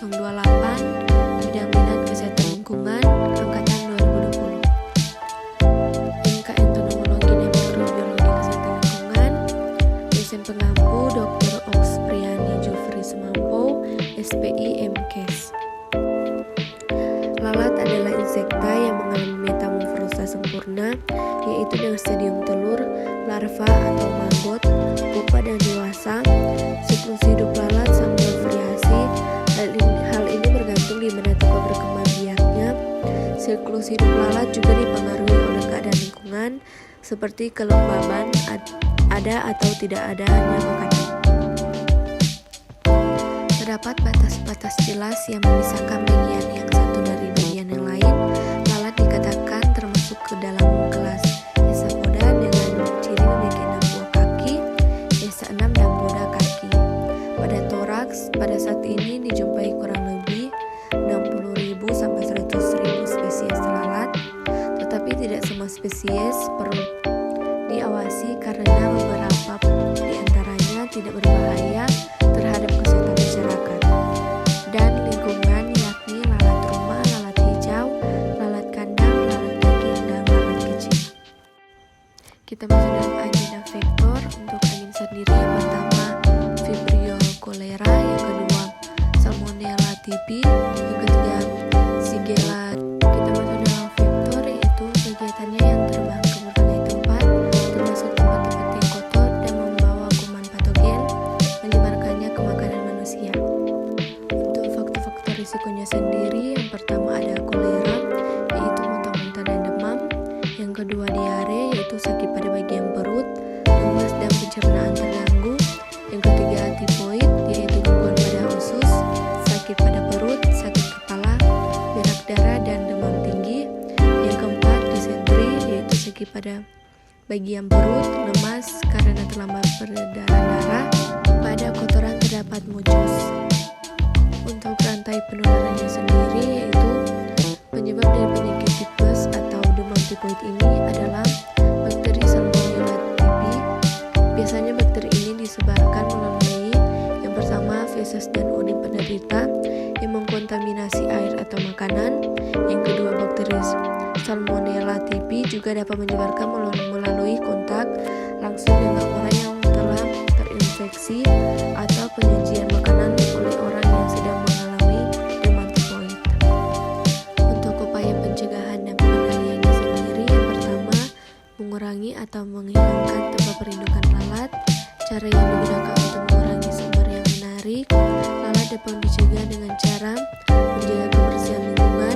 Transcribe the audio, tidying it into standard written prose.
028 Bidang Minat Kesehatan Lingkungan Angkatan 2020. MK Entomologi dan Mikrobiologi Kesehatan Lingkungan. Dosen pengampu Dr. Okspriani Jufri Sumampo, SPI MKes. Lalat adalah insekta yang mengalami metamorfosa sempurna, yaitu dengan stadium telur, larva atau maggot, pupa dan dewasa. Siklus hidup lalat sangat bervariasi. Hal ini bergantung di mana tempat berkembang biaknya. Siklus hidup lalat juga dipengaruhi oleh keadaan lingkungan, seperti kelembaban, ada atau tidak adanya makanan. Terdapat batas-batas jelas yang memisahkan bagian yang satu dari bagian yang lain. Lalat dikatakan termasuk ke dalam kelas Hexapoda dengan ciri memiliki 6 buah kaki, Hexa 6 dan poda kaki. Pada toraks, pada saat ini dijumpai kurang lebih 60.000 sampai 100.000 spesies lalat, tetapi tidak semua spesies perlu diawasi karena beberapa di antaranya tidak berbahaya terhadap kesehatan masyarakat dan lingkungan, yakni lalat rumah, lalat hijau, lalat kandang, lalat daging, dan lalat kecil. Kita masuk dalam agenda vektor. Untuk agenda sendiri, yang pertama Vibrio cholera, yang kedua Salmonella typhi, yang ketiga Shigella. Kita masuk dalam vektor, yaitu kegiatannya yang terbang ke berbagai tempat, termasuk tempat-tempat yang kotor dan membawa kuman patogen, menyebarkannya ke makanan manusia. Untuk faktor-faktor risikonya sendiri, yang pertama ada kolera, yaitu muntah-muntah dan demam. Yang kedua diare, yaitu sakit pada bagian perut, lemas dan pencernaan terganggu. Yang ketiga tifoid, yaitu gangguan pada usus, sakit pada perut, sakit kepala, berak darah dan demam tinggi. Yang keempat disentri, yaitu sakit pada bagian perut, lemas karena terlambat peredaran darah. Pada kotoran terdapat mucus. Untuk rantai penularannya sendiri, yaitu penyebab dari penyakit tipes atau demam tifoid ini adalah bakteri Salmonella typhi. Biasanya bakteri ini disebarkan melalui yang pertama feses dan urin penderita yang mengkontaminasi air atau makanan. Yang kedua, bakteri Salmonella typhi juga dapat menyebarkan melalui kontak langsung dengan orang yang telah terinfeksi atau penyajian makanan oleh orang yang sedang mengalami demam tifoid. Untuk upaya pencegahan dan pengendaliannya sendiri, yang pertama mengurangi atau menghilangkan tempat perindukan lalat. Cara yang digunakan untuk mengurangi sumber yang menarik lalat dapat dicegah dengan cara menjaga kebersihan lingkungan,